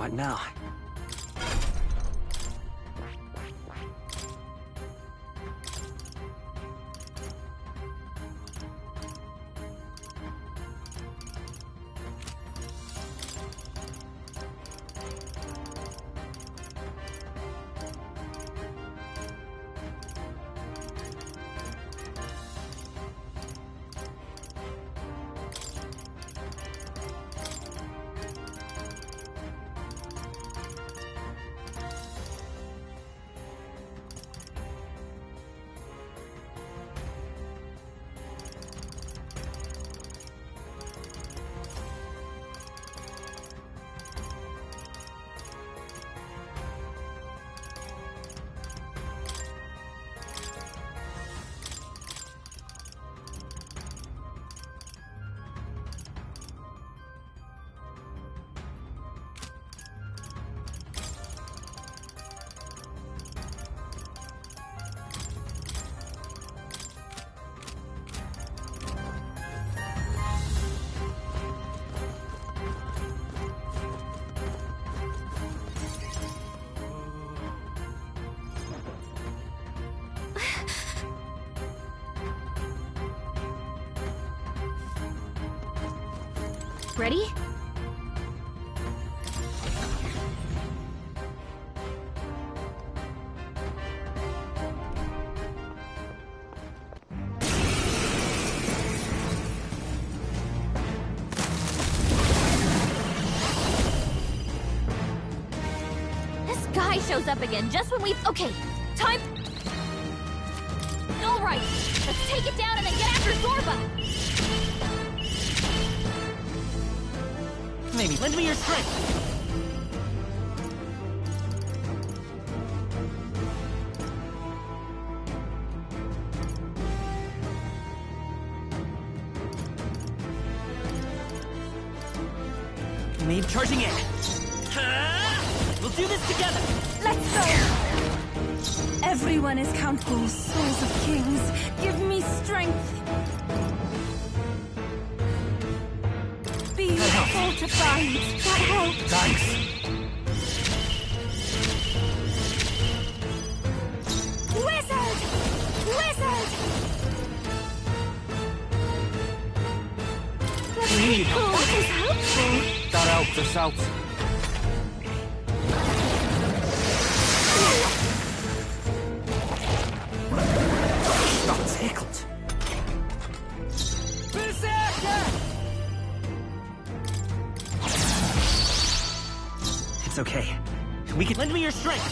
What now? Ready? This guy shows up again just when we've... Okay, time... Alright, let's take it down and then get after Zorba! Maybe lend me your strength. Maybe charging in. We'll do this together. Let's go! Everyone is counting souls of kings. Give me strength. Be fortified. That helps. Thanks. Wizard! Wizard! Need. That is helpful. That helps us out. Got tickled. It's okay. We can lend me your strength.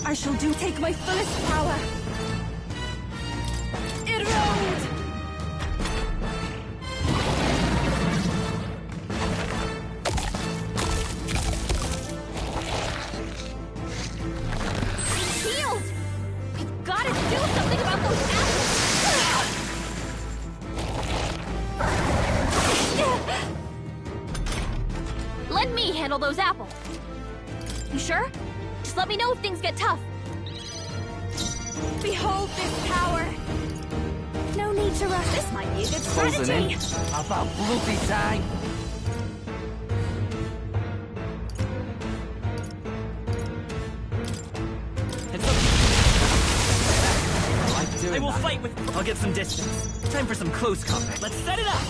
I shall take my fullest power. Erode! Shield! We've got to do something about those apples! Let me handle those apples. You sure? Just let me know if things get tough. Behold this power! No need to rush. This might be a good strategy. About bloody time. It's okay. I like doing I will fight with... I'll get some distance. Time for some close combat. Let's set it up!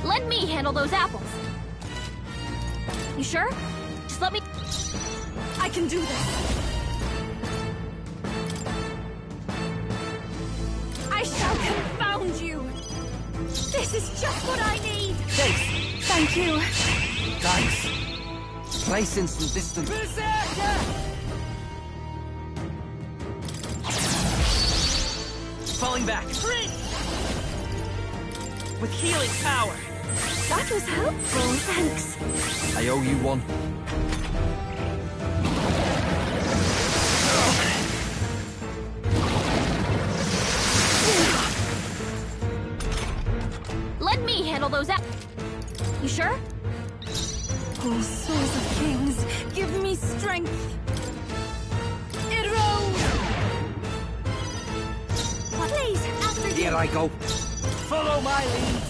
Let me handle those apples. You sure? Just let me... I can do this. I shall confound you. This is just what I need. Thanks. Thank you. Thanks. Place in some distance. Falling back. Freeze! With healing power. That was helpful, thanks. I owe you one. Let me handle those out. You sure? Oh, souls of kings, give me strength. It rose. Please, after you. Here I go. Follow my lead.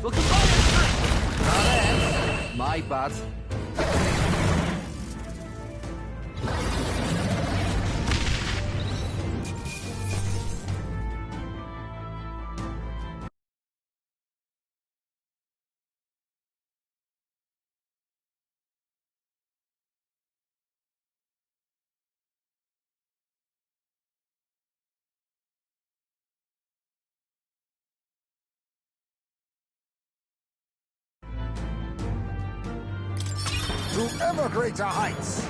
We'll combine our strength. My bad. To ever greater heights.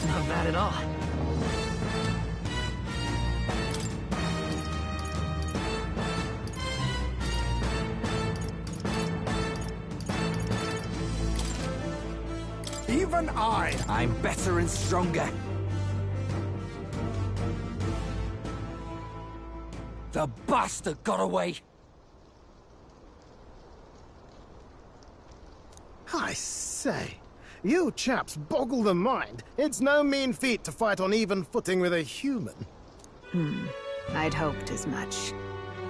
Not bad at all. Even I'm better and stronger. The bastard got away! I say, you chaps boggle the mind. It's no mean feat to fight on even footing with a human. I'd hoped as much.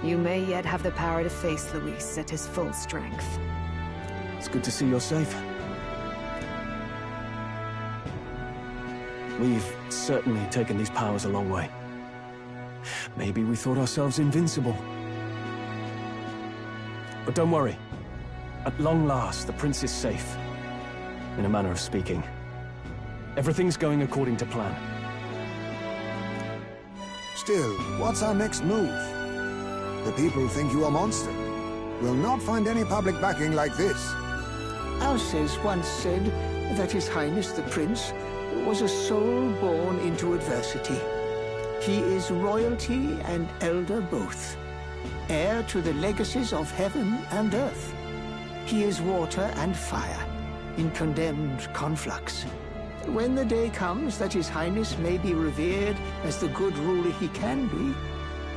You may yet have the power to face Luis at his full strength. It's good to see you're safe. We've certainly taken these powers a long way. Maybe we thought ourselves invincible. But don't worry. At long last, the prince is safe. In a manner of speaking. Everything's going according to plan. Still, what's our next move? The people think you a monster. Will not find any public backing like this. Alces once said that His Highness the Prince was a soul born into adversity. He is royalty and elder both, heir to the legacies of heaven and earth. He is water and fire, in condemned conflux. When the day comes that His Highness may be revered as the good ruler he can be,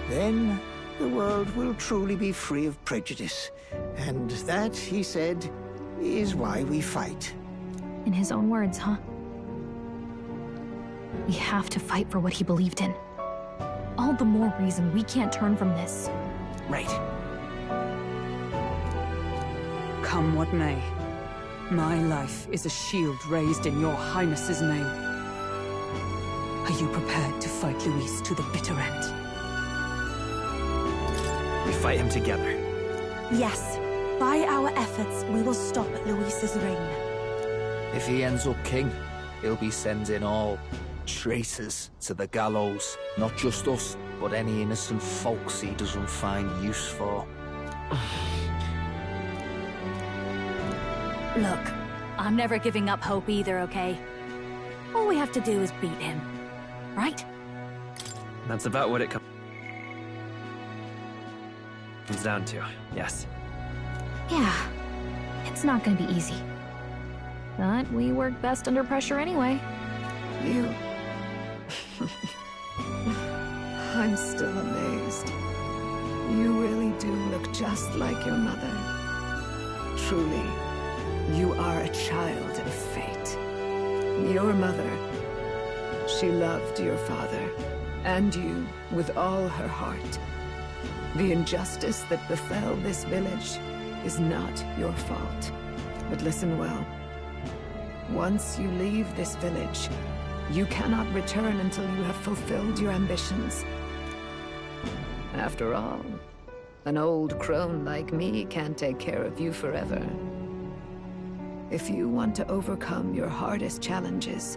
then the world will truly be free of prejudice. And that, he said, is why we fight. In his own words, huh? We have to fight for what he believed in. All the more reason we can't turn from this. Right. Come what may, my life is a shield raised in your Highness's name. Are you prepared to fight Luis to the bitter end? We fight him together. Yes, by our efforts, we will stop Luis's reign. If he ends up king, he'll be sending all traitors to the gallows. Not just us, but any innocent folks he doesn't find use for. Look, I'm never giving up hope either, okay? All we have to do is beat him, right? That's about what it comes down to, yes. Yeah, it's not gonna be easy. But we work best under pressure anyway. You... I'm still amazed. You really do look just like your mother. Truly, you are a child of fate. Your mother, she loved your father, and you with all her heart. The injustice that befell this village is not your fault. But listen well. Once you leave this village, you cannot return until you have fulfilled your ambitions. After all, an old crone like me can't take care of you forever. If you want to overcome your hardest challenges,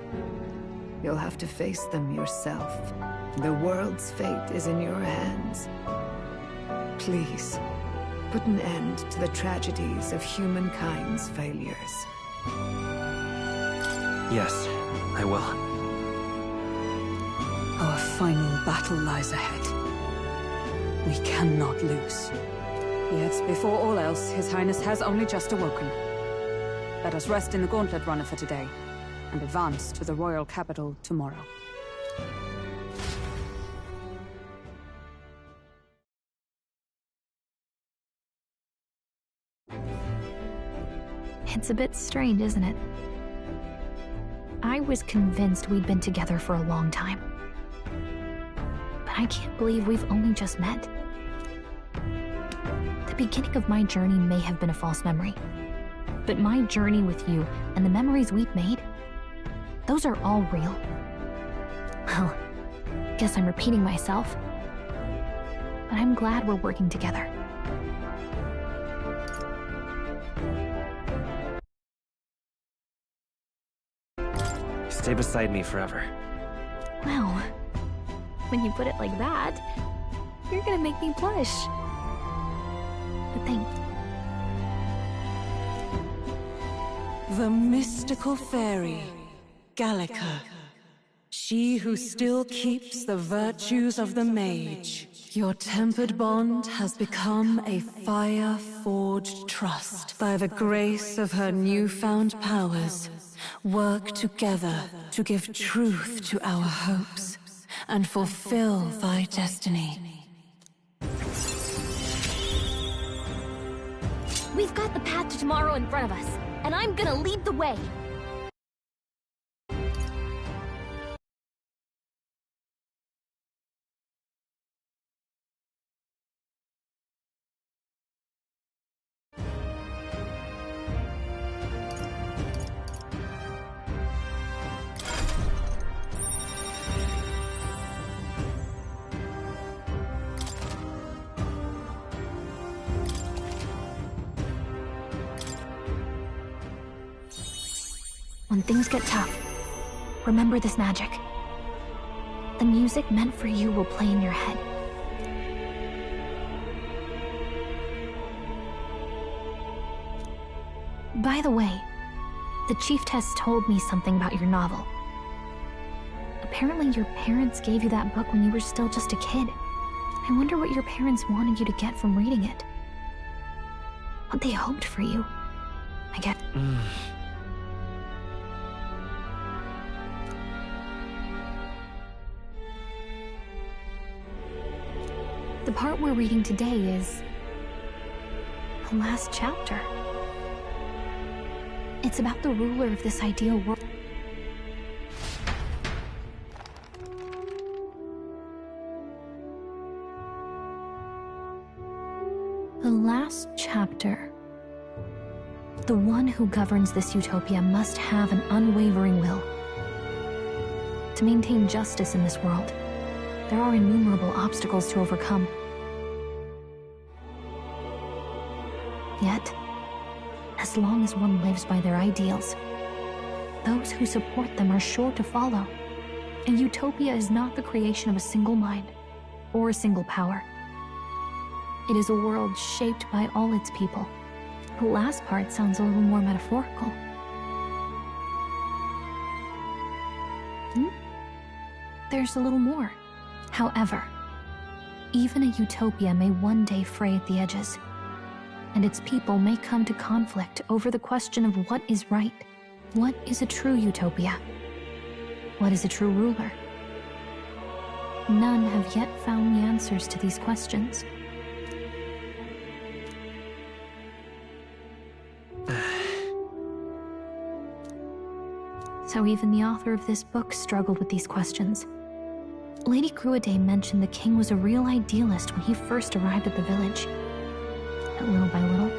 you'll have to face them yourself. The world's fate is in your hands. Please, put an end to the tragedies of humankind's failures. Yes, I will. Our final battle lies ahead. We cannot lose. Yet, before all else, His Highness has only just awoken. Let us rest in the Gauntlet Runner for today, and advance to the royal capital tomorrow. It's a bit strange, isn't it? I was convinced we'd been together for a long time. But I can't believe we've only just met. The beginning of my journey may have been a false memory. But my journey with you and the memories we've made, those are all real. Well, guess I'm repeating myself. But I'm glad we're working together. Stay beside me forever. Well, when you put it like that, you're gonna make me blush. But thanks. The mystical fairy, Gallica. She who still keeps the virtues of the mage. Your tempered bond has become a fire-forged trust. By the grace of her newfound powers, work together to give truth to our hopes and fulfill thy destiny. We've got the path to tomorrow in front of us, and I'm gonna lead the way. When things get tough, remember this magic. The music meant for you will play in your head. By the way, the Chiefess told me something about your novel. Apparently your parents gave you that book when you were still just a kid. I wonder what your parents wanted you to get from reading it. What they hoped for you, I guess. The part we're reading today is the last chapter. It's about the ruler of this ideal world. The last chapter. The one who governs this utopia must have an unwavering will. To maintain justice in this world, there are innumerable obstacles to overcome. Yet, as long as one lives by their ideals, those who support them are sure to follow. A utopia is not the creation of a single mind or a single power. It is a world shaped by all its people. The last part sounds a little more metaphorical. There's a little more. However, even a utopia may one day fray at the edges, and its people may come to conflict over the question of what is right. What is a true utopia? What is a true ruler? None have yet found the answers to these questions. So even the author of this book struggled with these questions. Lady Gruaday mentioned the king was a real idealist when he first arrived at the village. But little by little,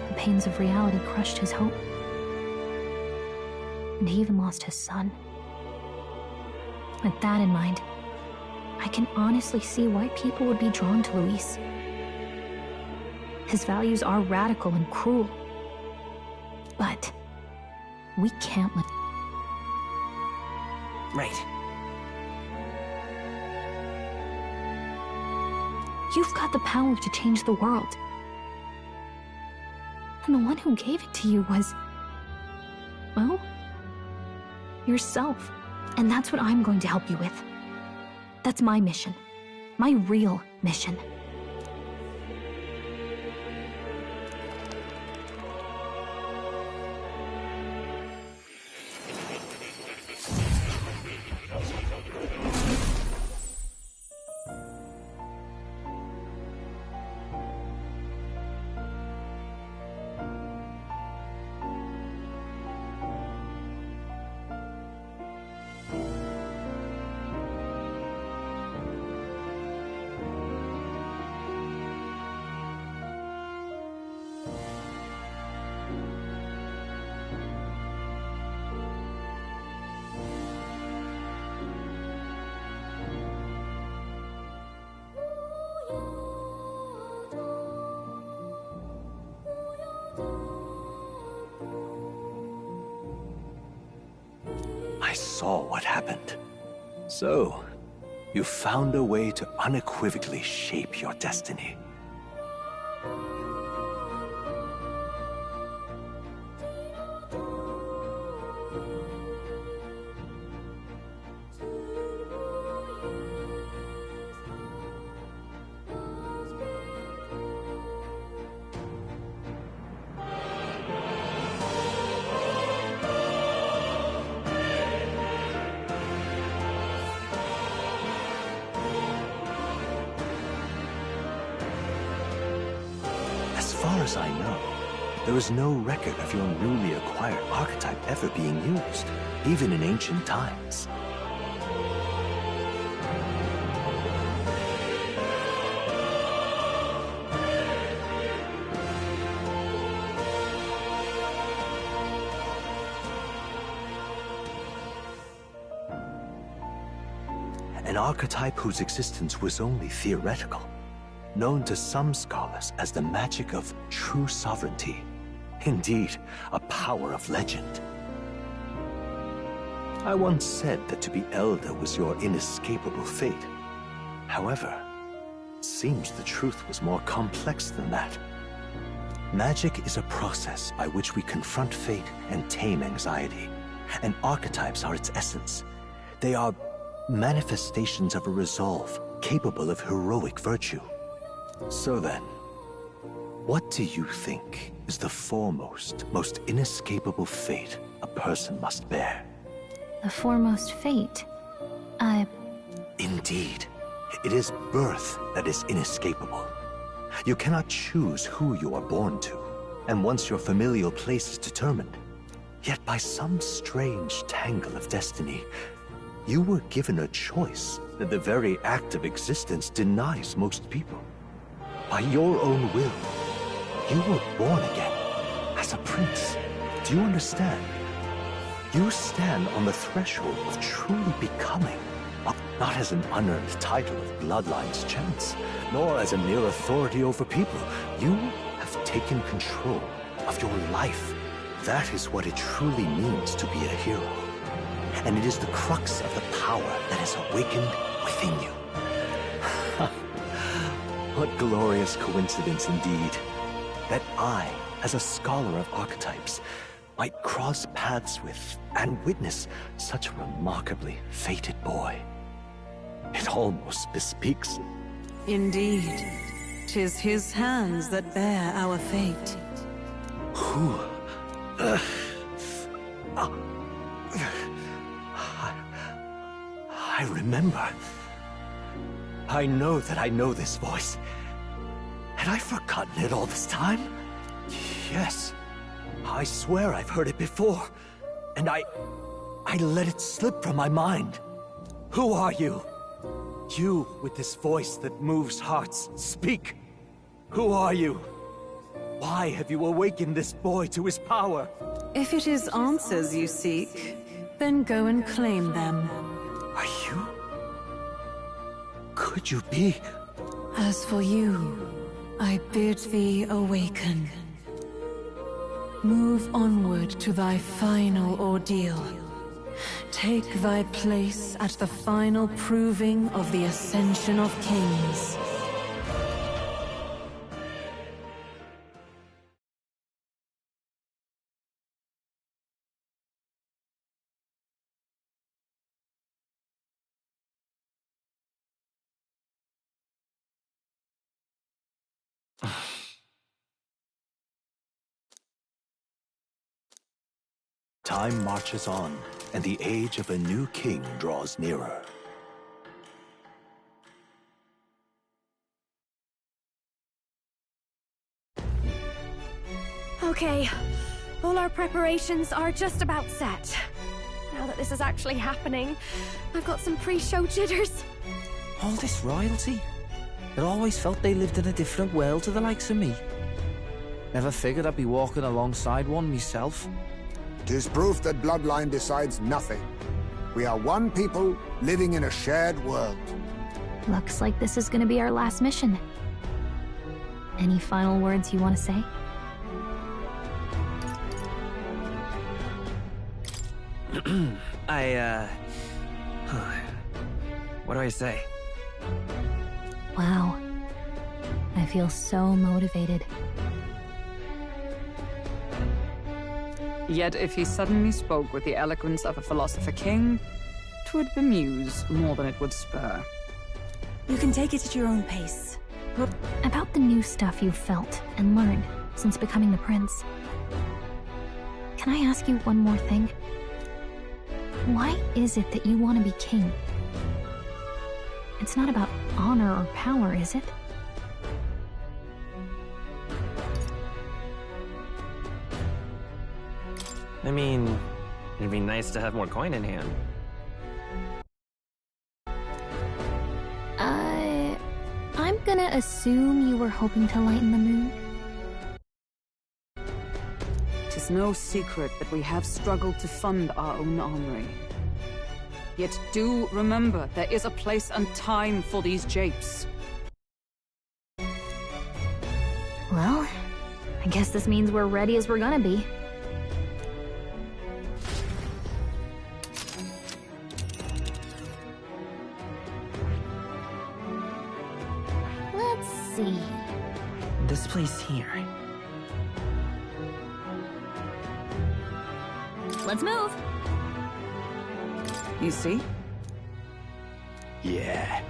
the pains of reality crushed his hope. And he even lost his son. With that in mind, I can honestly see why people would be drawn to Luis. His values are radical and cruel. But we can't let... Right. You've got the power to change the world. And the one who gave it to you was... Well, yourself. And that's what I'm going to help you with. That's my mission. My real mission. I saw what happened. So, you found a way to unequivocally shape your destiny. As far as I know, there is no record of your newly acquired archetype ever being used, even in ancient times. An archetype whose existence was only theoretical, known to some scholars as the magic of true sovereignty. Indeed, a power of legend. I once said that to be Elder was your inescapable fate. However, it seems the truth was more complex than that. Magic is a process by which we confront fate and tame anxiety, and archetypes are its essence. They are manifestations of a resolve capable of heroic virtue. So then, what do you think is the foremost, most inescapable fate a person must bear? The foremost fate? Indeed. It is birth that is inescapable. You cannot choose who you are born to, and once your familial place is determined, yet by some strange tangle of destiny, you were given a choice that the very act of existence denies most people. By your own will, you were born again, as a prince. Do you understand? You stand on the threshold of truly becoming, not as an unearned title of bloodline's chance, nor as a mere authority over people. You have taken control of your life. That is what it truly means to be a hero. And it is the crux of the power that is awakened within you. What glorious coincidence indeed, that I, as a scholar of archetypes, might cross paths with and witness such a remarkably fated boy. It almost bespeaks... Indeed, 'tis his hands that bear our fate. Who... I remember. I know that I know this voice. Had I forgotten it all this time? Yes. I swear I've heard it before. And I let it slip from my mind. Who are you? You with this voice that moves hearts. Speak. Who are you? Why have you awakened this boy to his power? If it is answers you seek, then go and claim them. Are you? Could you be? As for you, I bid thee awaken. Move onward to thy final ordeal. Take thy place at the final proving of the Ascension of Kings. Time marches on, and the age of a new king draws nearer. Okay, all our preparations are just about set. Now that this is actually happening, I've got some pre-show jitters. All this royalty? It always felt they lived in a different world to the likes of me. Never figured I'd be walking alongside one myself. 'Tis proof that bloodline decides nothing. We are one people living in a shared world. Looks like this is gonna be our last mission. Any final words you want to say? What do I say? Wow. I feel so motivated. Yet if he suddenly spoke with the eloquence of a philosopher king, 'twould bemuse more than it would spur. You can take it at your own pace. But about the new stuff you've felt and learned since becoming the prince, can I ask you one more thing? Why is it that you want to be king? It's not about honor or power, is it? I mean, it'd be nice to have more coin in hand. I'm gonna assume you were hoping to lighten the mood. 'Tis no secret that we have struggled to fund our own armory. Yet do remember, there is a place and time for these japes. Well, I guess this means we're ready as we're gonna be. Let's see. This place here. Let's move. You see? Yeah.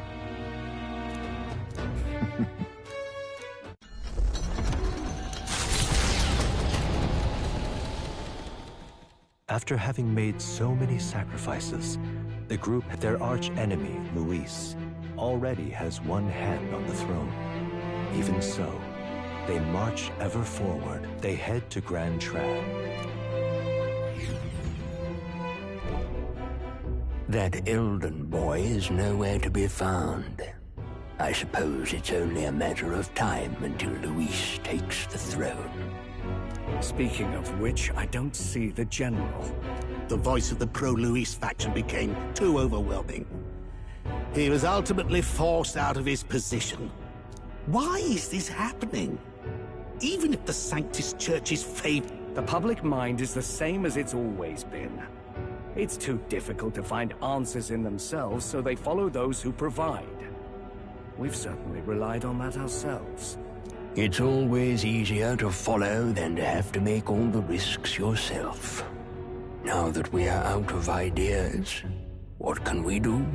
After having made so many sacrifices, the group, their arch-enemy, Luis, already has one hand on the throne. Even so, they march ever forward. They head to Grand Trad. That Eldon boy is nowhere to be found. I suppose it's only a matter of time until Luis takes the throne. Speaking of which, I don't see the general. The voice of the pro-Luis faction became too overwhelming. He was ultimately forced out of his position. Why is this happening? Even if the Sanctus Church's faith... The public mind is the same as it's always been. It's too difficult to find answers in themselves, so they follow those who provide. We've certainly relied on that ourselves. It's always easier to follow than to have to make all the risks yourself. Now that we are out of ideas, what can we do?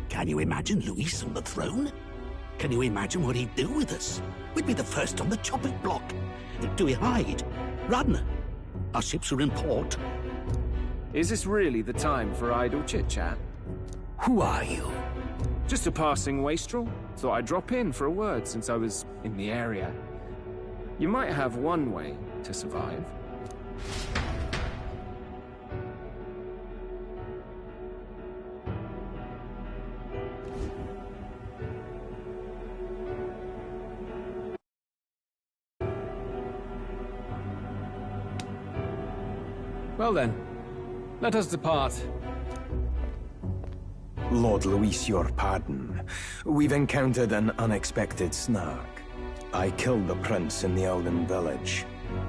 Can you imagine Luis on the throne? Can you imagine what he'd do with us? We'd be the first on the chopping block. Do we hide? Run? Our ships are in port. Is this really the time for idle chit-chat? Who are you? Just a passing wastrel. Thought I'd drop in for a word since I was in the area. You might have one way to survive. Well then, let us depart. Lord Luis, your pardon. We've encountered an unexpected snag. I killed the prince in the Elden village.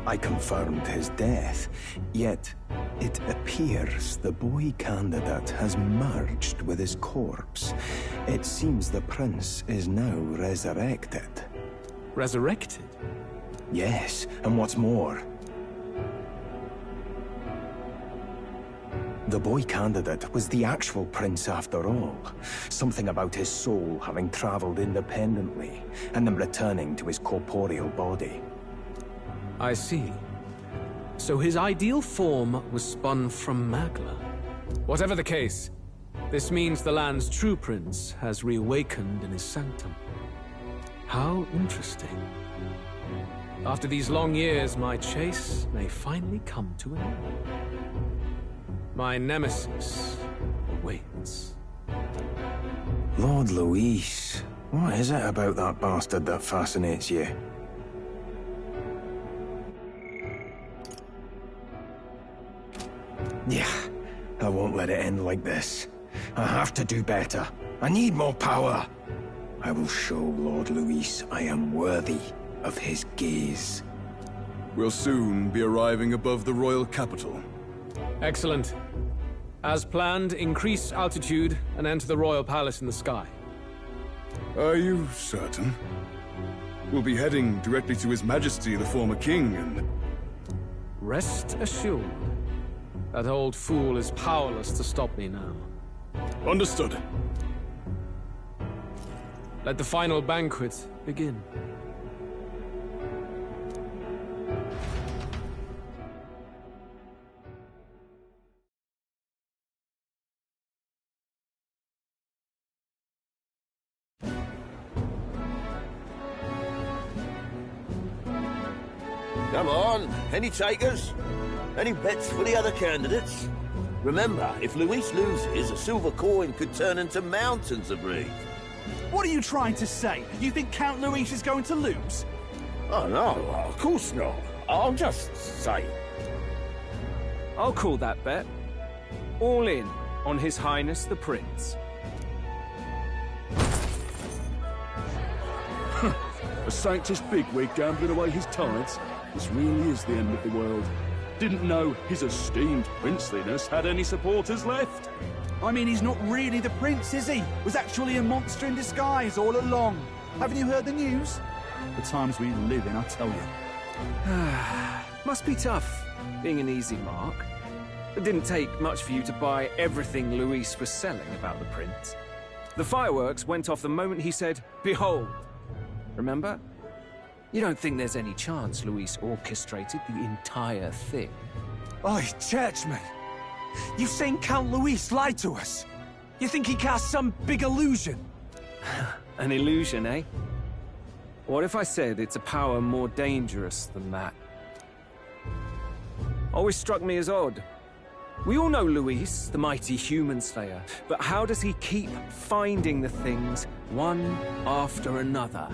I confirmed his death. Yet, it appears the boy candidate has merged with his corpse. It seems the prince is now resurrected. Resurrected? Yes, and what's more, the boy candidate was the actual prince after all. Something about his soul having traveled independently, and then returning to his corporeal body. I see. So his ideal form was spun from Magla. Whatever the case, this means the land's true prince has reawakened in his sanctum. How interesting. After these long years, my chase may finally come to an end. My nemesis awaits. Lord Luis, what is it about that bastard that fascinates you? Yeah, I won't let it end like this. I have to do better. I need more power. I will show Lord Luis I am worthy of his gaze. We'll soon be arriving above the royal capital. Excellent. As planned, increase altitude and enter the royal palace in the sky. Are you certain? We'll be heading directly to His Majesty, the former king, and... Rest assured. That old fool is powerless to stop me now. Understood. Let the final banquet begin. Come on, any takers? Any bets for the other candidates? Remember, if Luis loses, a silver coin could turn into mountains of reef. What are you trying to say? You think Count Luis is going to lose? Oh, no, of course not. I'm just saying. I'll call that bet. All in on His Highness the Prince. A Sanctus bigwig gambling away his tides? This really is the end of the world. Didn't know his esteemed princeliness had any supporters left. I mean, he's not really the prince, is he? Was actually a monster in disguise all along. Haven't you heard the news? The times we live in, I tell you. Must be tough, being an easy mark. It didn't take much for you to buy everything Luis was selling about the prince. The fireworks went off the moment he said, "Behold." Remember? You don't think there's any chance Luis orchestrated the entire thing? Oi, churchman! You've seen Count Luis lie to us? You think he cast some big illusion? An illusion, eh? What if I said it's a power more dangerous than that? Always struck me as odd. We all know Luis, the mighty human slayer, but how does he keep finding the things one after another?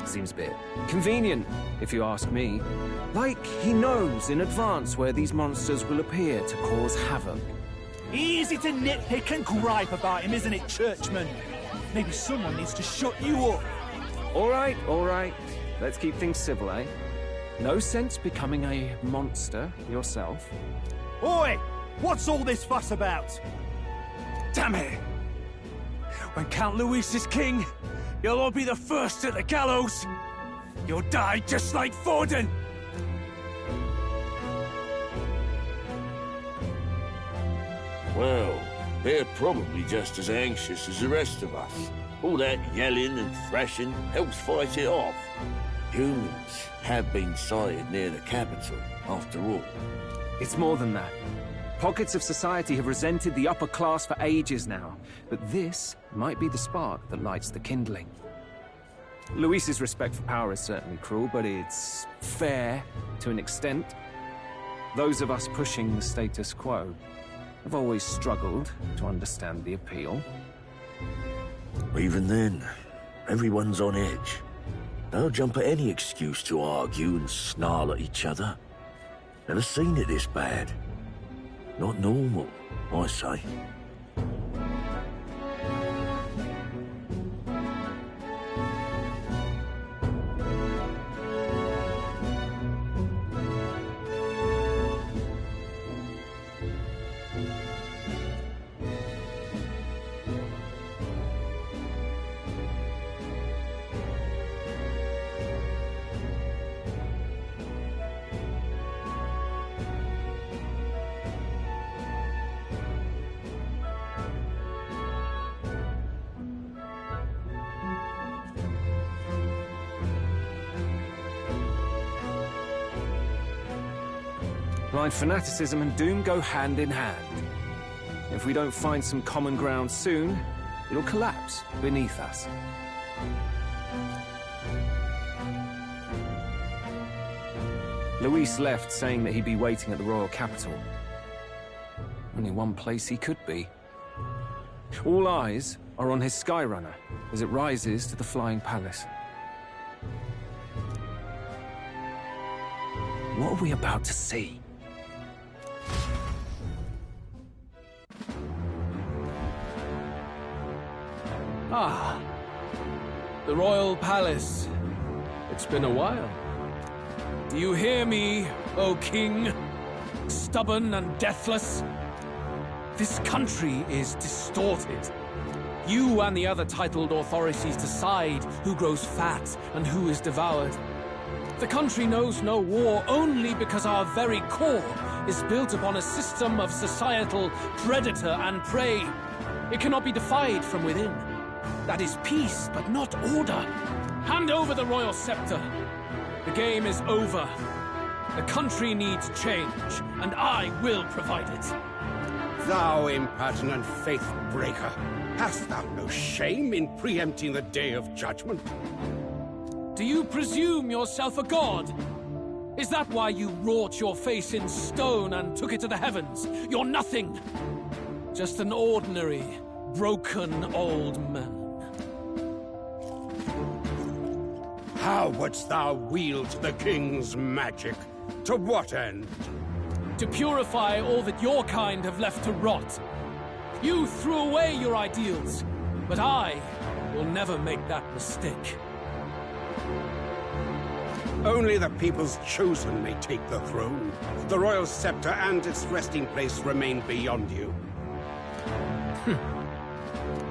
Seems a bit convenient, if you ask me. Like he knows in advance where these monsters will appear to cause havoc. Easy to nitpick and gripe about him, isn't it, churchman? Maybe someone needs to shut you up. All right. Let's keep things civil, eh? No sense becoming a monster yourself. Oi! What's all this fuss about? Damn it! When Count Luis is king, you'll all be the first at the gallows. You'll die just like Forden. Well, they're probably just as anxious as the rest of us. All that yelling and thrashing helps fight it off. Humans have been sighted near the capital, after all. It's more than that. Pockets of society have resented the upper class for ages now, but this might be the spark that lights the kindling. Luis's respect for power is certainly cruel, but it's fair to an extent. Those of us pushing the status quo have always struggled to understand the appeal. Even then, everyone's on edge. They'll jump at any excuse to argue and snarl at each other. Never seen it this bad. Not normal, I say. Blind fanaticism and doom go hand in hand. If we don't find some common ground soon, it'll collapse beneath us. Luis left saying that he'd be waiting at the royal capital. Only one place he could be. All eyes are on his Skyrunner as it rises to the flying palace. What are we about to see? Ah, the royal palace. It's been a while. Do you hear me, O king? Stubborn and deathless? This country is distorted. You and the other titled authorities decide who grows fat and who is devoured. The country knows no war only because our very core is built upon a system of societal predator and prey. It cannot be defied from within. That is peace, but not order. Hand over the royal scepter. The game is over. The country needs change, and I will provide it. Thou impertinent faith breaker, hast thou no shame in preempting the day of judgment? Do you presume yourself a god? Is that why you wrought your face in stone and took it to the heavens? You're nothing. Just an ordinary, broken old man. How wouldst thou wield the king's magic? To what end? To purify all that your kind have left to rot. You threw away your ideals, but I will never make that mistake. Only the people's chosen may take the throne. The royal scepter and its resting place remain beyond you.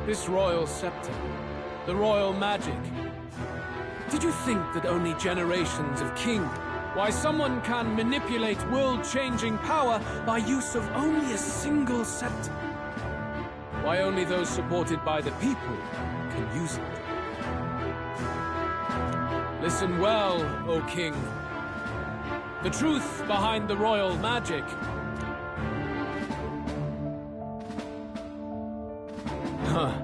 This royal scepter, the royal magic. Did you think that only generations of king? Why someone can manipulate world-changing power by use of only a single scepter? Why only those supported by the people can use it? Listen well, O king. The truth behind the royal magic. Huh.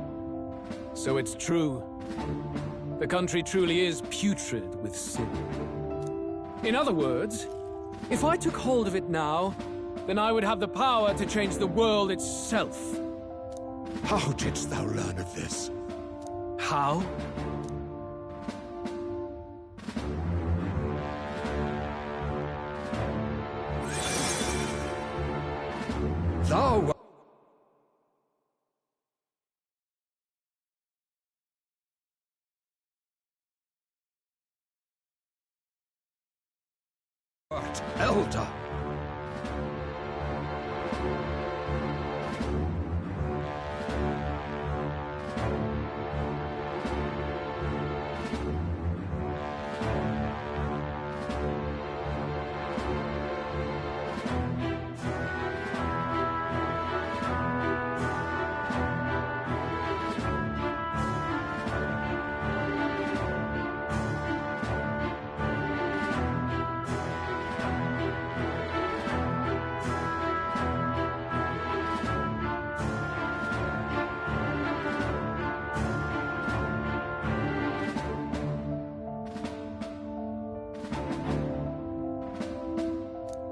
So it's true. The country truly is putrid with sin. In other words, if I took hold of it now, then I would have the power to change the world itself. How didst thou learn of this? How? Thou art elder.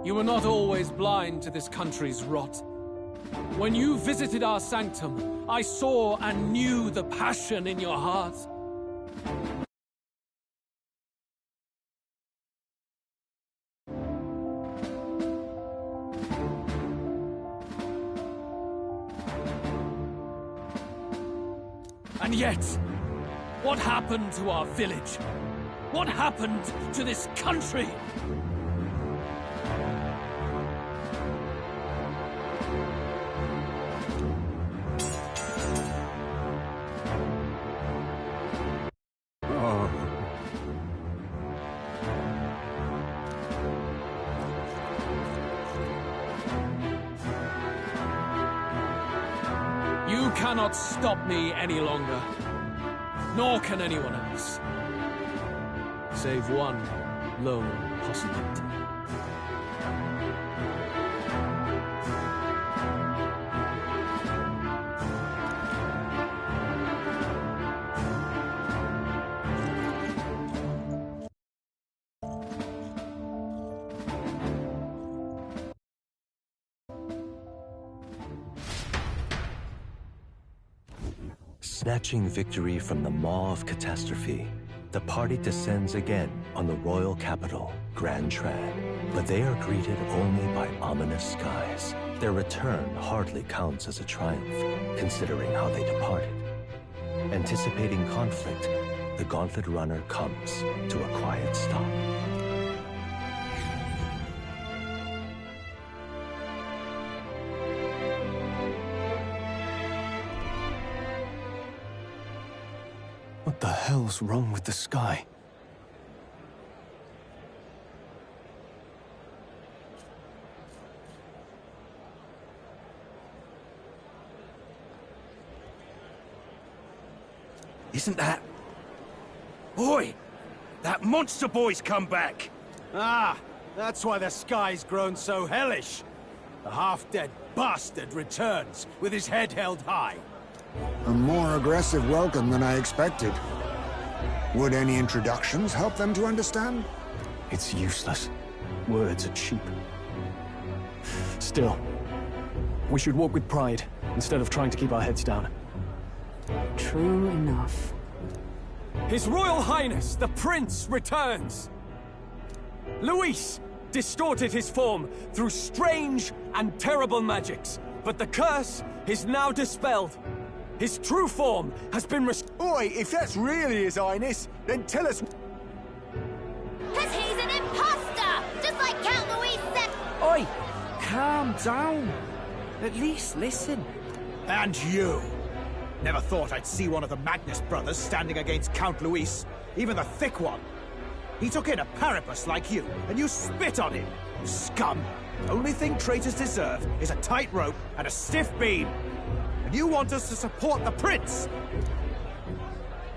You were not always blind to this country's rot. When you visited our sanctum, I saw and knew the passion in your heart. And yet, what happened to our village? What happened to this country? You cannot stop me any longer, nor can anyone else. Save one lone possibility. Snatching victory from the maw of catastrophe, the party descends again on the royal capital, Gran Trad. But they are greeted only by ominous skies. Their return hardly counts as a triumph, considering how they departed. Anticipating conflict, the Gauntlet Runner comes to a quiet stop. What the hell's wrong with the sky? Isn't that... Boy! That monster boy's come back! Ah, that's why the sky's grown so hellish. The half-dead bastard returns, with his head held high. A more aggressive welcome than I expected. Would any introductions help them to understand? It's useless. Words are cheap. Still, we should walk with pride, instead of trying to keep our heads down. True enough. His Royal Highness, the Prince, returns! Luis distorted his form through strange and terrible magics, but the curse is now dispelled. His true form has been Oi, if that's really His Highness, then tell us... Cause he's an imposter! Just like Count Luis said... Oi, calm down. At least listen. And you! Never thought I'd see one of the Magnus brothers standing against Count Luis, even the thick one. He took in a Paripus like you, and you spit on him. Scum! Only thing traitors deserve is a tight rope and a stiff beam. And you want us to support the Prince?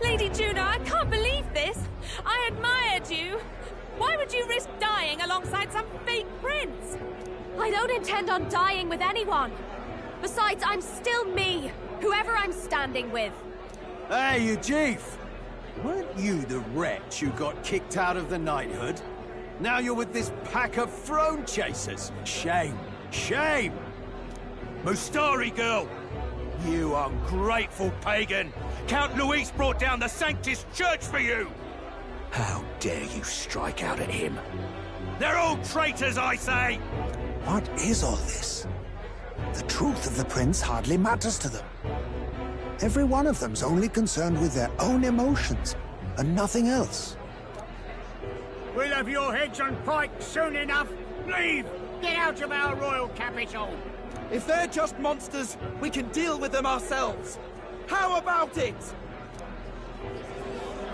Lady Juna, I can't believe this! I admired you! Why would you risk dying alongside some fake prince? I don't intend on dying with anyone. Besides, I'm still me, whoever I'm standing with. Hey, you chief! Weren't you the wretch who got kicked out of the knighthood? Now you're with this pack of throne chasers. Shame! Shame! Mustari girl! You ungrateful pagan! Count Luis brought down the Sanctus Church for you! How dare you strike out at him? They're all traitors, I say! What is all this? The truth of the Prince hardly matters to them. Every one of them's only concerned with their own emotions, and nothing else. We'll have your heads on pike soon enough. Leave! Get out of our royal capital! If they're just monsters, we can deal with them ourselves. How about it?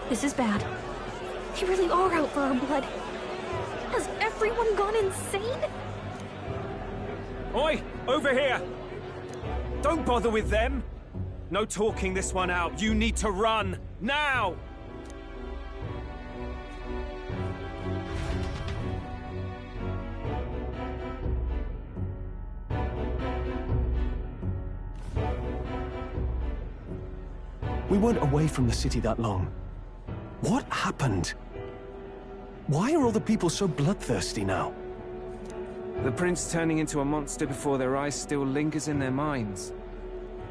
This is bad. They really are out for our blood. Has everyone gone insane? Oi! Over here! Don't bother with them! No talking this one out. You need to run! Now! We weren't away from the city that long. What happened? Why are all the people so bloodthirsty now? The prince turning into a monster before their eyes still lingers in their minds.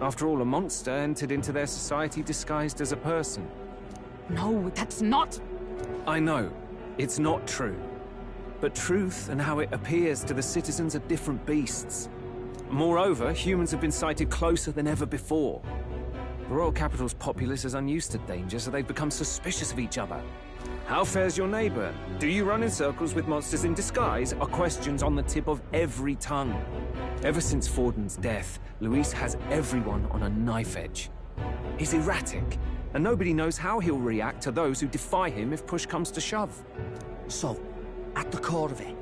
After all, a monster entered into their society disguised as a person. No, that's not... I know, it's not true. But truth and how it appears to the citizens are different beasts. Moreover, humans have been sighted closer than ever before. The royal capital's populace is unused to danger, so they've become suspicious of each other. How fares your neighbor? Do you run in circles with monsters in disguise? Are questions on the tip of every tongue. Ever since Forden's death, Luis has everyone on a knife edge. He's erratic, and nobody knows how he'll react to those who defy him if push comes to shove. So, at the core of it,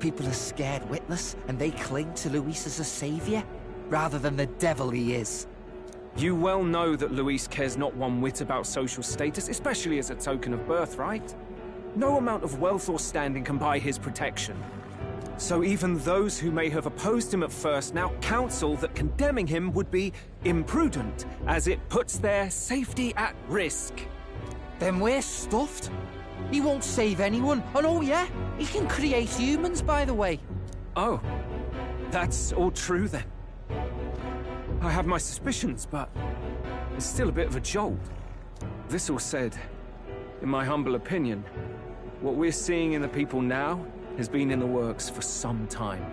people are scared witless, and they cling to Luis as a savior, rather than the devil he is. You well know that Luis cares not one whit about social status, especially as a token of birthright. No amount of wealth or standing can buy his protection. So even those who may have opposed him at first now counsel that condemning him would be imprudent, as it puts their safety at risk. Then we're stuffed. He won't save anyone, and oh yeah, he can create humans, by the way. Oh, that's all true then. I have my suspicions, but it's still a bit of a jolt. This all said, in my humble opinion, what we're seeing in the people now has been in the works for some time.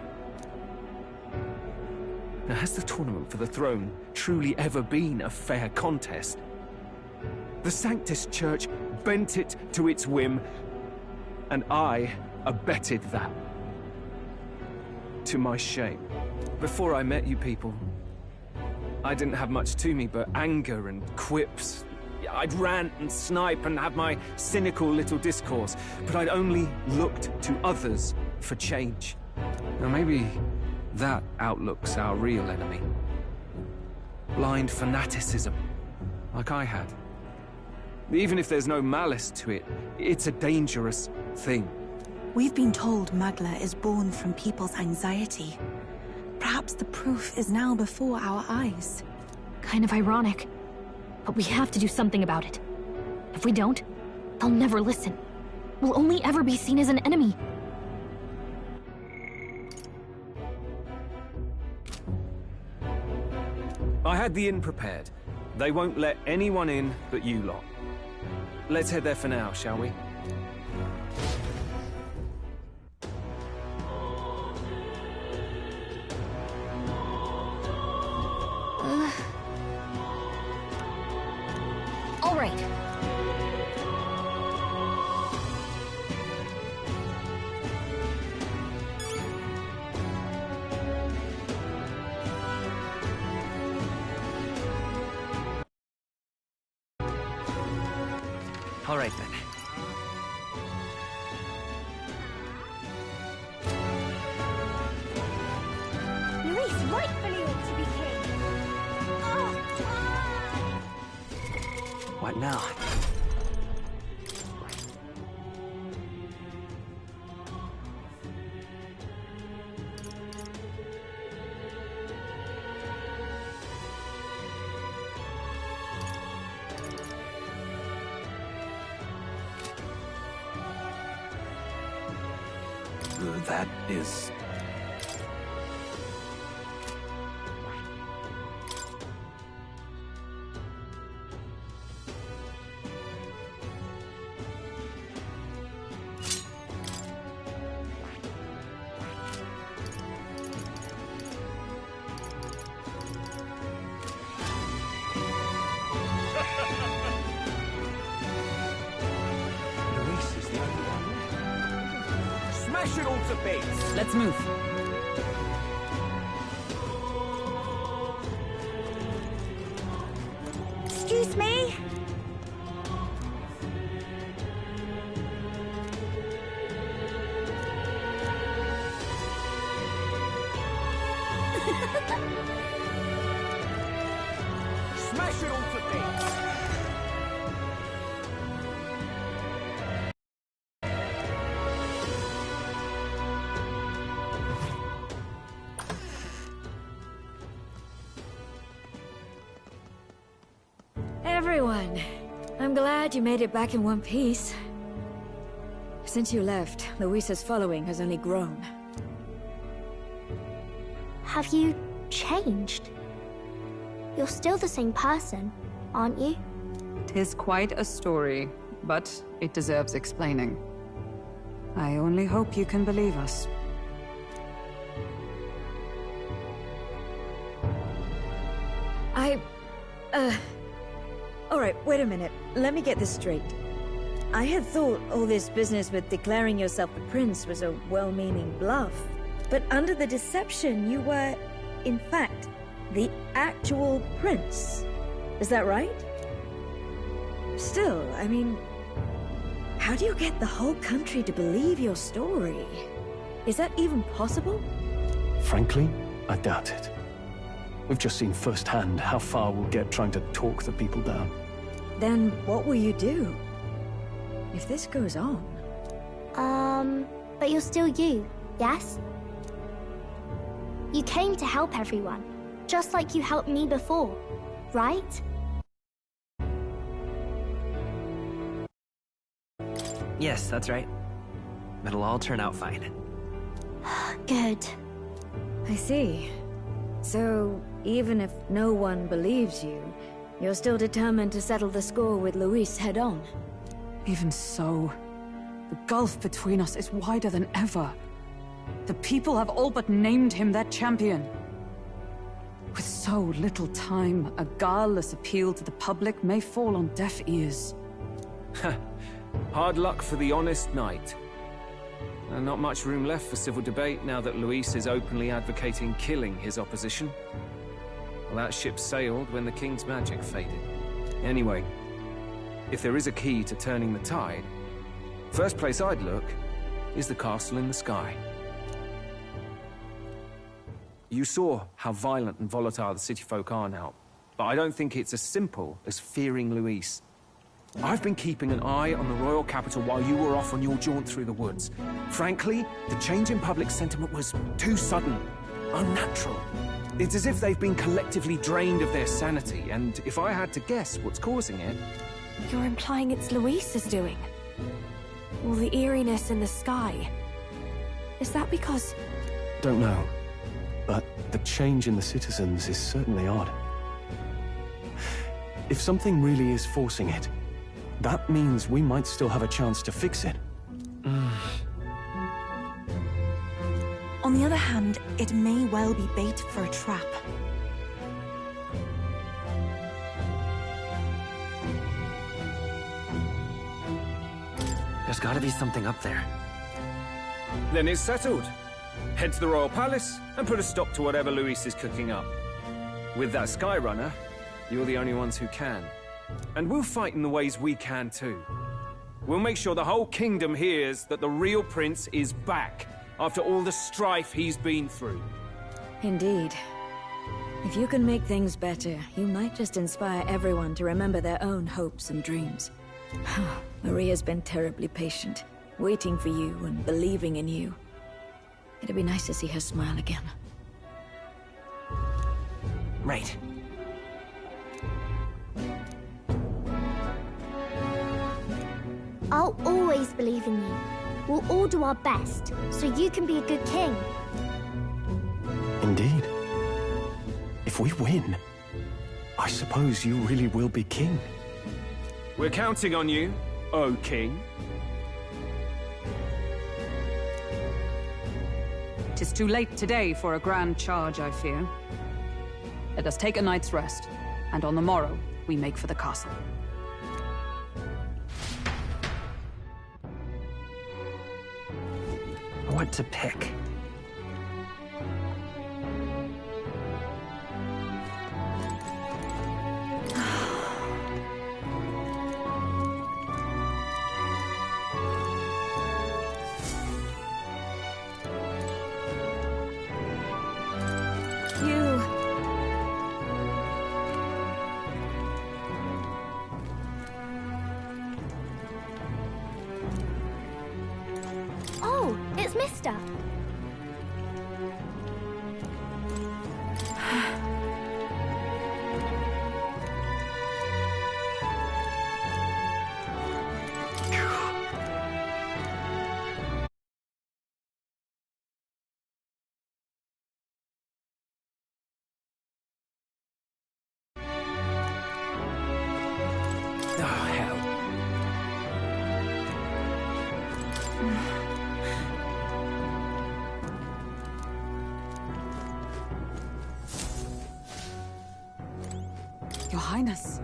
Now, has the tournament for the throne truly ever been a fair contest? The Sanctus Church bent it to its whim, and I abetted that. To my shame. Before I met you people, I didn't have much to me but anger and quips. I'd rant and snipe and have my cynical little discourse, but I'd only looked to others for change. Now maybe that outlook's our real enemy. Blind fanaticism, like I had. Even if there's no malice to it, it's a dangerous thing. We've been told Magla is born from people's anxiety. Perhaps the proof is now before our eyes. Kind of ironic. But we have to do something about it. If we don't, they'll never listen. We'll only ever be seen as an enemy. I had the inn prepared. They won't let anyone in but you lot. Let's head there for now, shall we? All right. All right, then. Luis rightfully ought to be king. What now? That is... Luis is the only one. Smash it all to bits! Let's move. Excuse me? Smash it all to bits! Everyone, I'm glad you made it back in one piece. Since you left, Luisa's following has only grown. Have you changed? You're still the same person, aren't you? 'Tis quite a story, but it deserves explaining. I only hope you can believe us. Alright, wait a minute. Let me get this straight. I had thought all this business with declaring yourself the prince was a well-meaning bluff. But under the deception, you were, in fact, the actual prince. Is that right? Still, I mean, how do you get the whole country to believe your story? Is that even possible? Frankly, I doubt it. We've just seen firsthand how far we'll get trying to talk the people down. Then what will you do? If this goes on... But you're still you, yes? You came to help everyone, just like you helped me before, right? Yes, that's right. It'll all turn out fine. Good. I see. So, even if no one believes you, You're still determined to settle the score with Luis head on? Even so, the gulf between us is wider than ever. The people have all but named him their champion. With so little time, a guileless appeal to the public may fall on deaf ears. Hard luck for the honest knight. And not much room left for civil debate now that Luis is openly advocating killing his opposition. Well, that ship sailed when the king's magic faded. Anyway, if there is a key to turning the tide, first place I'd look is the castle in the sky. You saw how violent and volatile the city folk are now, but I don't think it's as simple as fearing Luis. I've been keeping an eye on the royal capital while you were off on your jaunt through the woods. Frankly, the change in public sentiment was too sudden, unnatural. It's as if they've been collectively drained of their sanity, and if I had to guess what's causing it... You're implying it's Luis's doing? All the eeriness in the sky. Is that because... Don't know, but the change in the citizens is certainly odd. If something really is forcing it, that means we might still have a chance to fix it. On the other hand, it may well be bait for a trap. There's gotta be something up there. Then it's settled. Head to the Royal Palace and put a stop to whatever Luis is cooking up. With that Skyrunner, you're the only ones who can. And we'll fight in the ways we can too. We'll make sure the whole kingdom hears that the real prince is back, after all the strife he's been through. Indeed. If you can make things better, you might just inspire everyone to remember their own hopes and dreams. Maria's been terribly patient, waiting for you and believing in you. It'd be nice to see her smile again. Right. I'll always believe in you. We'll all do our best, so you can be a good king. Indeed. If we win, I suppose you really will be king. We're counting on you, O King. 'Tis too late today for a grand charge, I fear. Let us take a night's rest, and on the morrow, we make for the castle. What to pick? Oh, it's Mister. Oh, hell. Your Highness.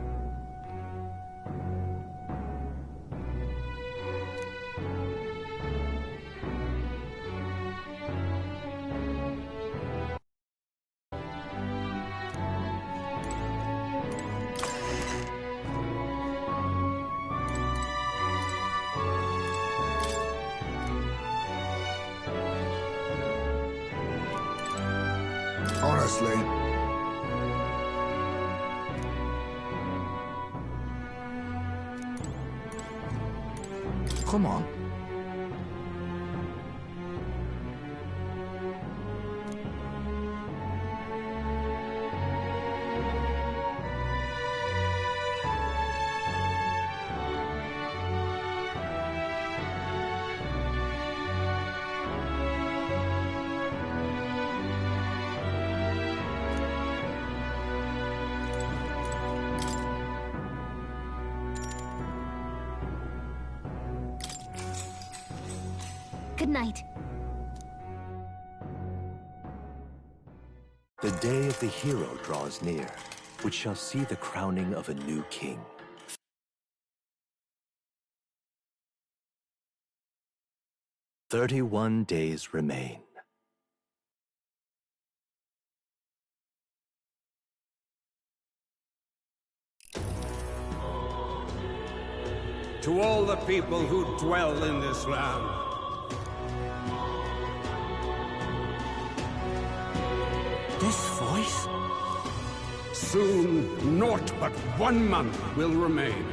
Honestly. Come on. Good night. The day of the hero draws near, which shall see the crowning of a new king. "31 days remain. To all the people who dwell in this land, this voice? Soon, naught but 1 month will remain.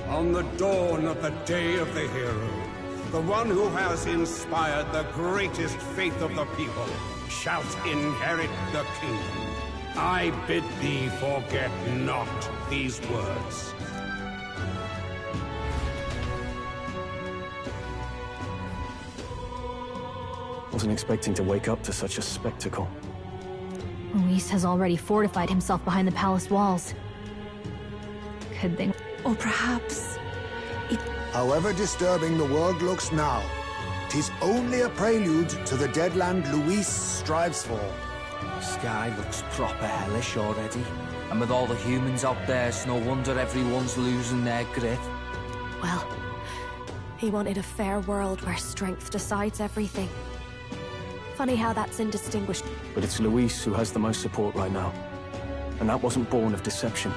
On the dawn of the day of the hero, the one who has inspired the greatest faith of the people shalt inherit the kingdom. I bid thee forget not these words. Wasn't expecting to wake up to such a spectacle. Luis has already fortified himself behind the palace walls. Could they... Or perhaps... However disturbing the world looks now, 'tis only a prelude to the deadland Luis strives for. Sky looks proper hellish already. And with all the humans out there, it's no wonder everyone's losing their grip. Well, he wanted a fair world where strength decides everything. Funny how that's indistinguishable. But it's Luis who has the most support right now. And that wasn't born of deception.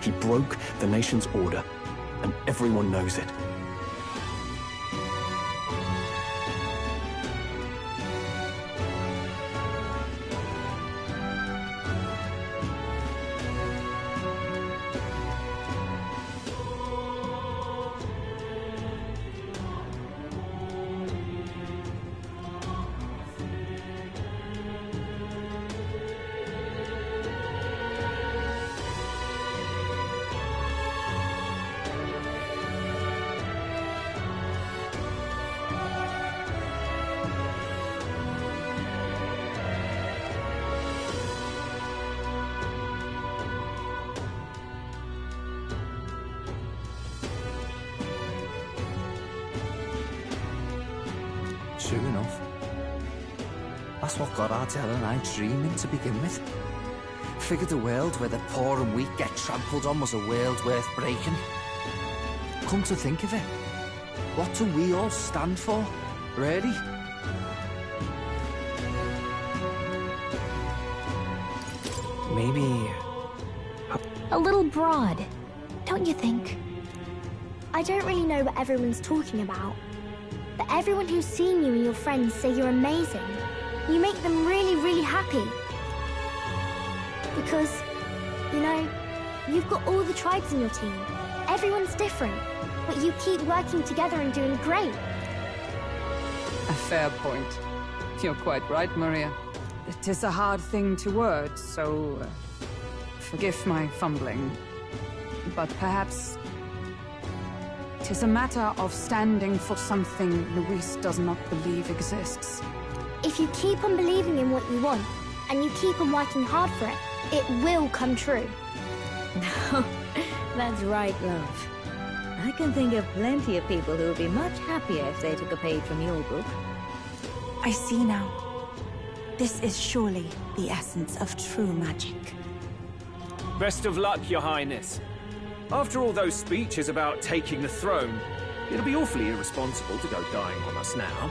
He broke the nation's order, and everyone knows it. True enough. That's what got Ardell and I dreaming to begin with. Figured a world where the poor and weak get trampled on was a world worth breaking. Come to think of it, what do we all stand for, really? Maybe... A little broad, don't you think? I don't really know what everyone's talking about, but everyone who's seen you and your friends say you're amazing. You make them really, really happy. Because, you know, you've got all the tribes in your team. Everyone's different, but you keep working together and doing great. A fair point. You're quite right, Maria. It is a hard thing to word, so forgive my fumbling. But perhaps it is a matter of standing for something Luis does not believe exists. If you keep on believing in what you want, and you keep on working hard for it, it will come true. That's right, love. I can think of plenty of people who would be much happier if they took a page from your book. I see now. This is surely the essence of true magic. Best of luck, Your Highness. After all those speeches about taking the throne, it'll be awfully irresponsible to go dying on us now.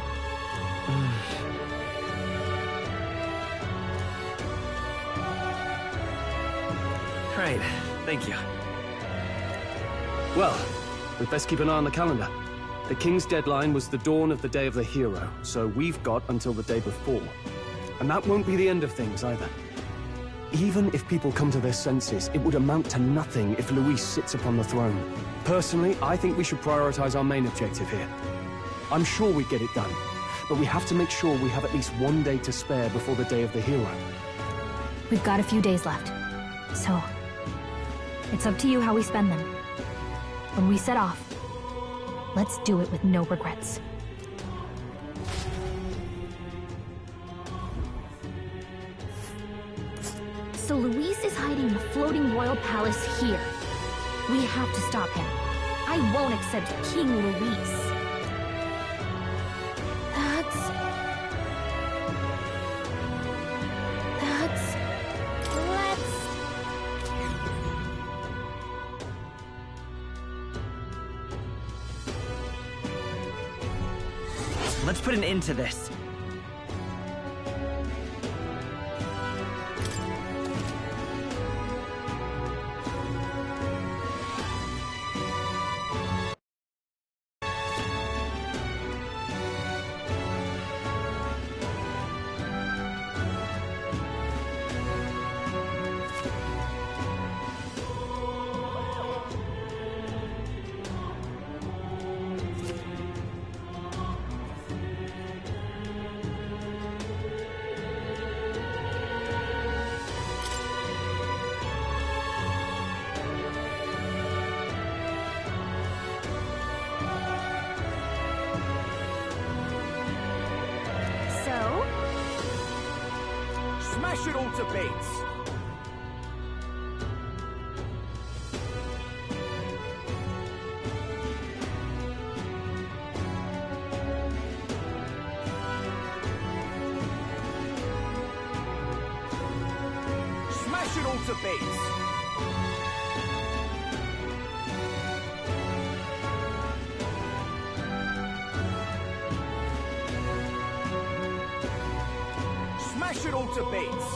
Right, thank you. Well, we'd best keep an eye on the calendar. The King's deadline was the dawn of the Day of the Hero, so we've got until the day before. And that won't be the end of things, either. Even if people come to their senses, it would amount to nothing if Luis sits upon the throne. Personally, I think we should prioritize our main objective here. I'm sure we'd get it done, but we have to make sure we have at least one day to spare before the Day of the Hero. We've got a few days left, so it's up to you how we spend them. When we set off, let's do it with no regrets. So Luis is hiding in the floating royal palace here. We have to stop him. I won't accept King Luis. let's put an end to this. Smash it all to bits! Smash it all to bits! Smash it all to bits!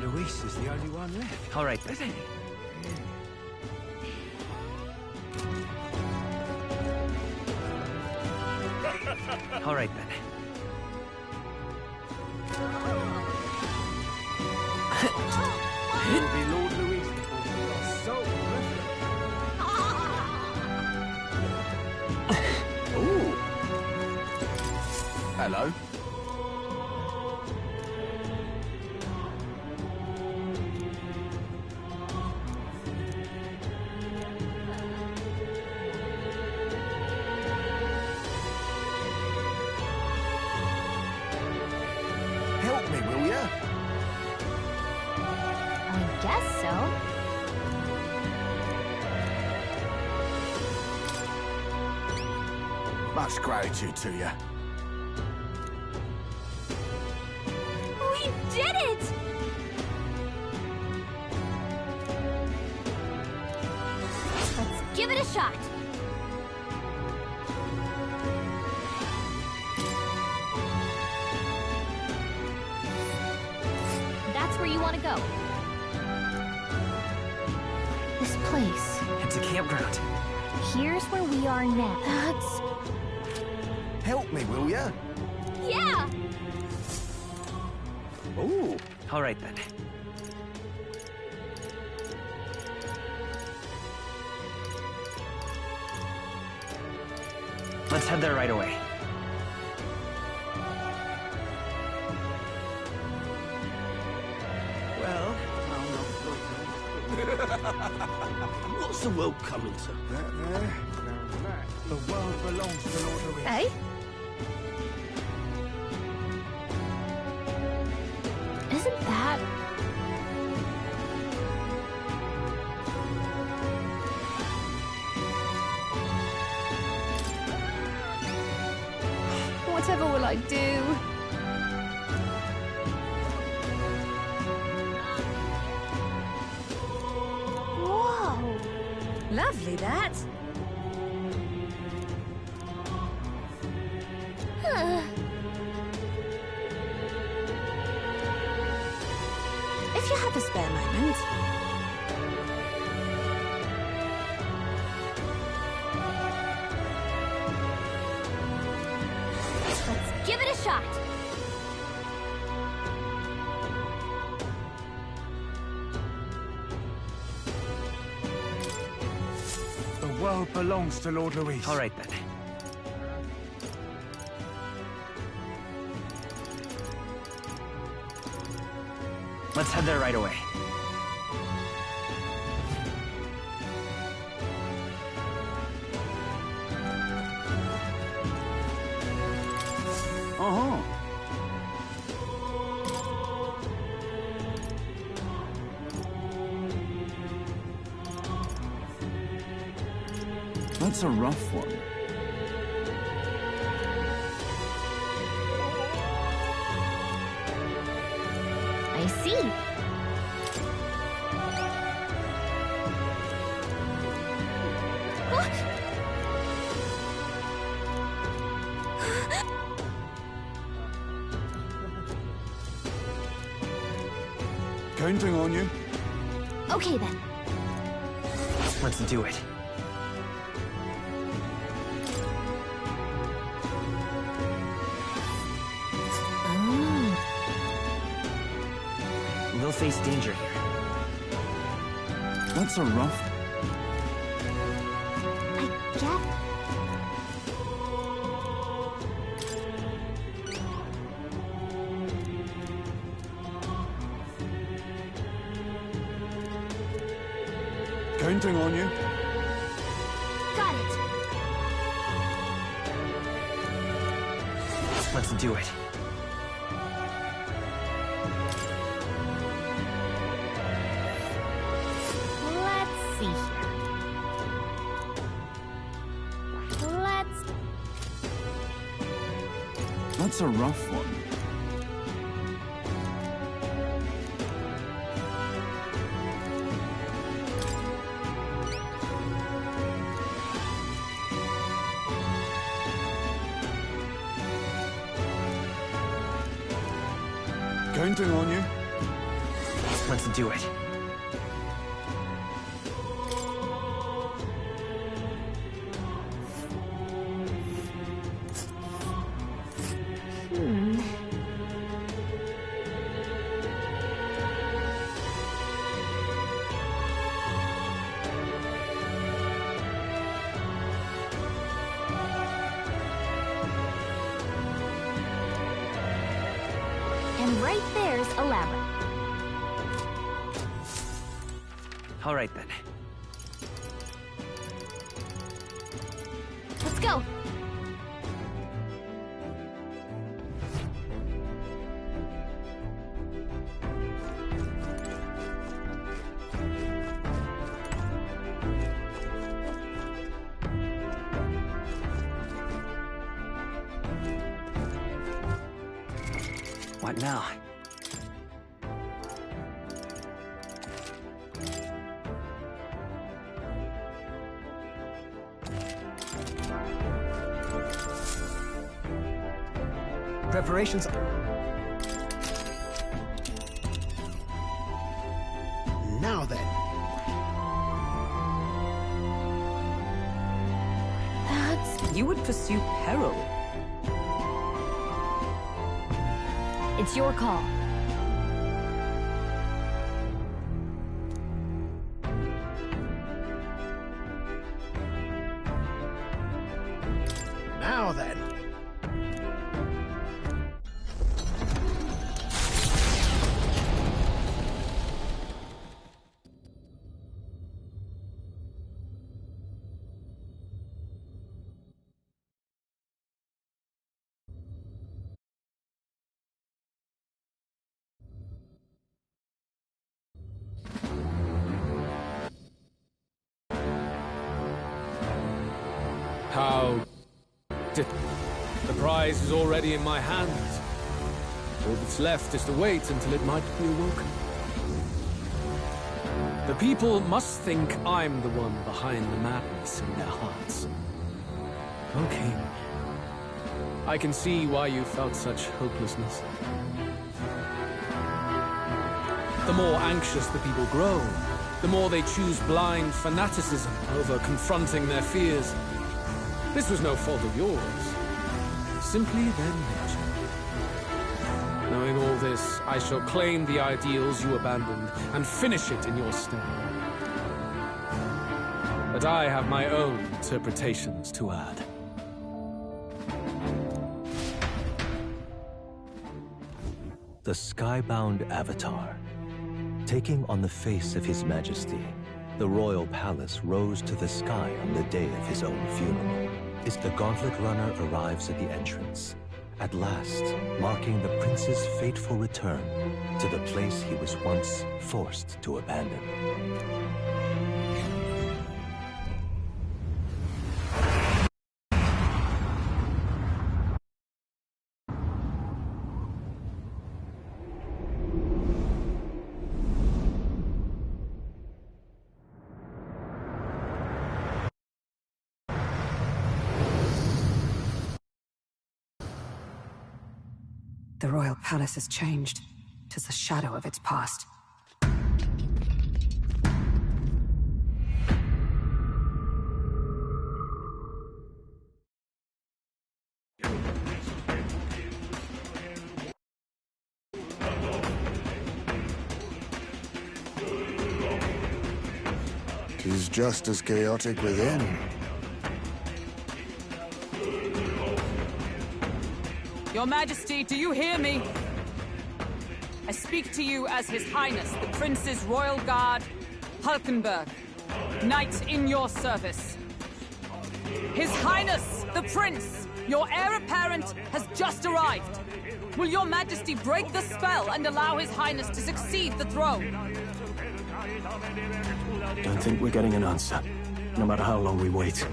Luis is the only one left. All right. All right, then. You'll be Lord Luis before you are so Ooh. Hello. Help me, will ya? I guess so. Much gratitude to you. We did it! Let's give it a shot. That's where you want to go. This place. It's a campground. Here's where we are now. That's... Help me, will ya? Yeah! Ooh, all right then. Let's head there right away. Well, what's the world coming to? The world belongs to Lord Louis. Hey? Isn't that... Whatever will I do? Whoa! Lovely, that. If you have a spare moment. Let's give it a shot. The world belongs to Lord Louis. All right then. Let's head there right away. Uh-huh. That's a rough one. I see. Counting on you. Okay then. Let's do it. We'll face danger here. That's a rough... I get... Counting on you. Got it. Let's do it. Let's see here. That's a rough one. Counting on you. Let's do it. And right there's a labyrinth. All right then. Let's go. What now? Preparations... Now then. You would pursue peril. It's your call. Now then. How... The prize is already in my hands. All that's left is to wait until it might be awoken. The people must think I'm the one behind the madness in their hearts. O King, I can see why you felt such hopelessness. The more anxious the people grow, the more they choose blind fanaticism over confronting their fears. This was no fault of yours. Simply their nature. Knowing all this, I shall claim the ideals you abandoned and finish it in your stead. But I have my own interpretations to add. The skybound Avatar. Taking on the face of His Majesty, the royal palace rose to the sky on the day of his own funeral. As the Gauntlet Runner arrives at the entrance, at last marking the prince's fateful return to the place he was once forced to abandon. The royal palace has changed. 'Tis a shadow of its past. Tis just as chaotic within. Your Majesty, do you hear me? I speak to you as His Highness, the Prince's Royal Guard, Hulkenberg, Knight in your service. His Highness, the Prince, your heir apparent, has just arrived. Will your Majesty break the spell and allow His Highness to succeed the throne? Don't think we're getting an answer, no matter how long we wait.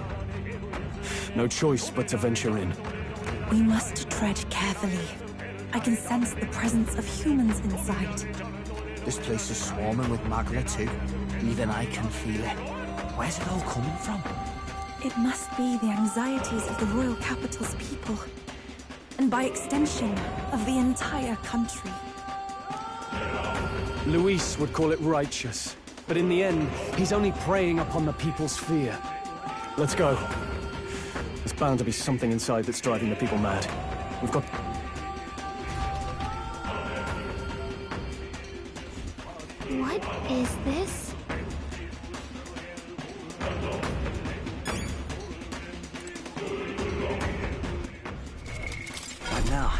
No choice but to venture in. We must tread carefully. I can sense the presence of humans inside. This place is swarming with Magla too. Even I can feel it. Where's it all coming from? It must be the anxieties of the royal capital's people. And by extension, of the entire country. Luis would call it righteous, but in the end, he's only preying upon the people's fear. Let's go. There's bound to be something inside that's driving the people mad. We've got... What is this? Right now.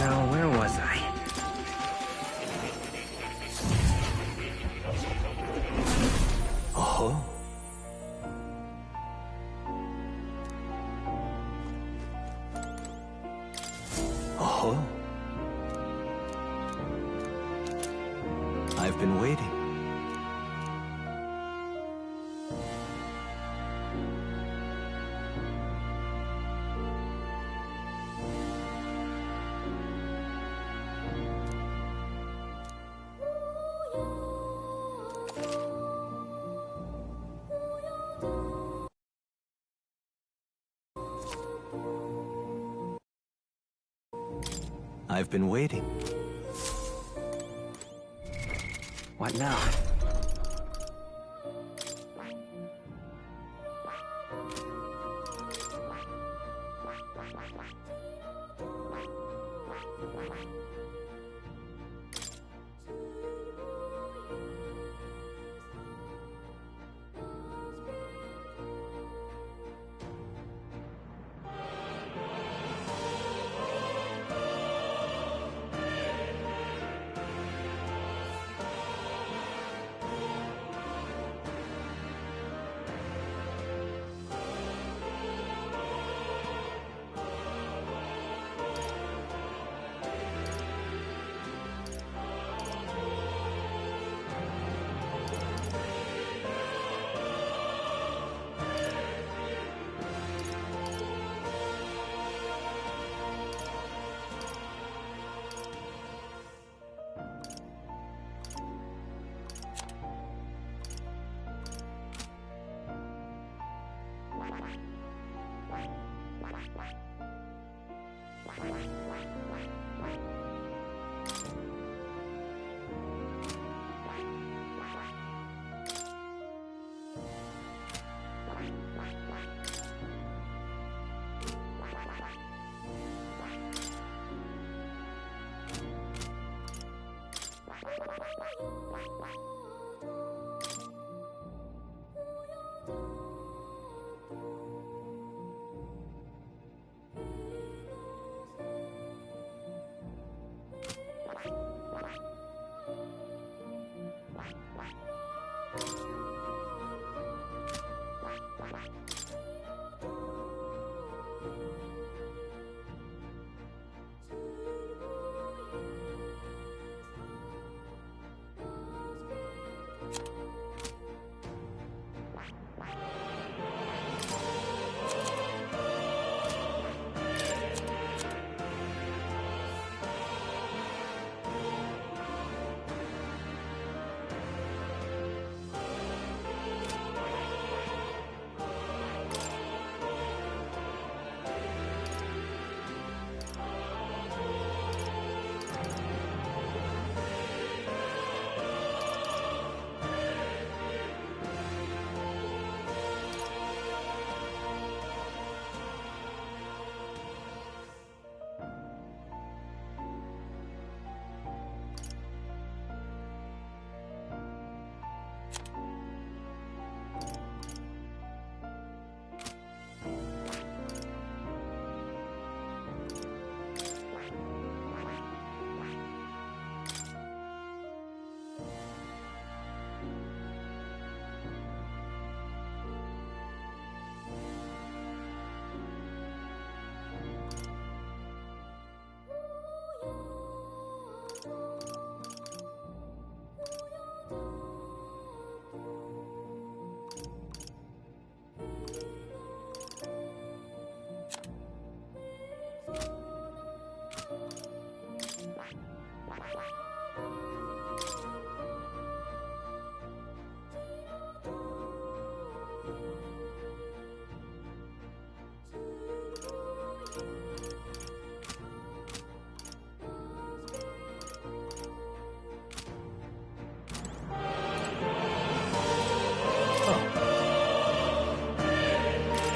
Now, where was I? Oh. Oh. I've been waiting. I've been waiting. What now?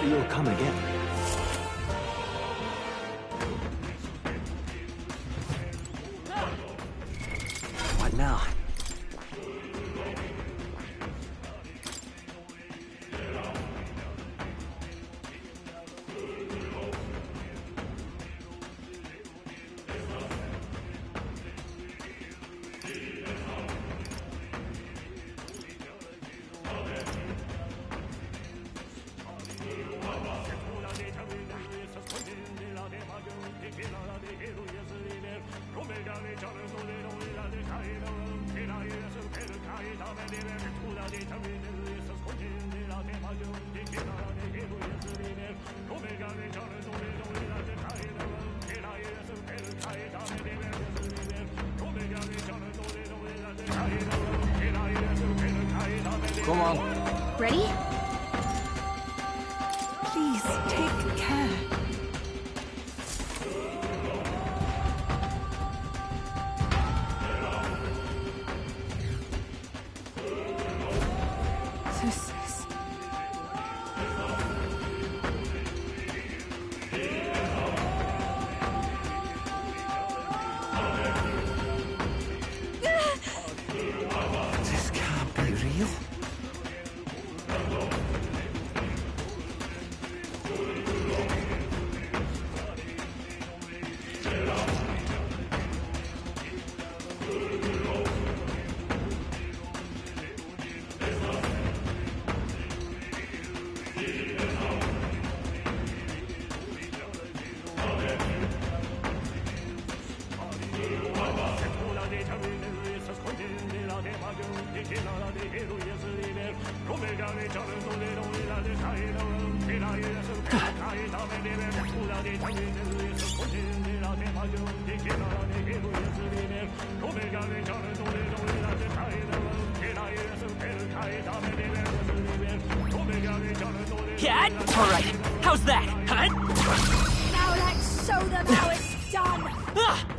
you'll come again. What now? Come on. Ready? Please, take care. This is... This can't be real. Yeah? Alright, how's that? Huh? Now let's show them how it's done! Huh?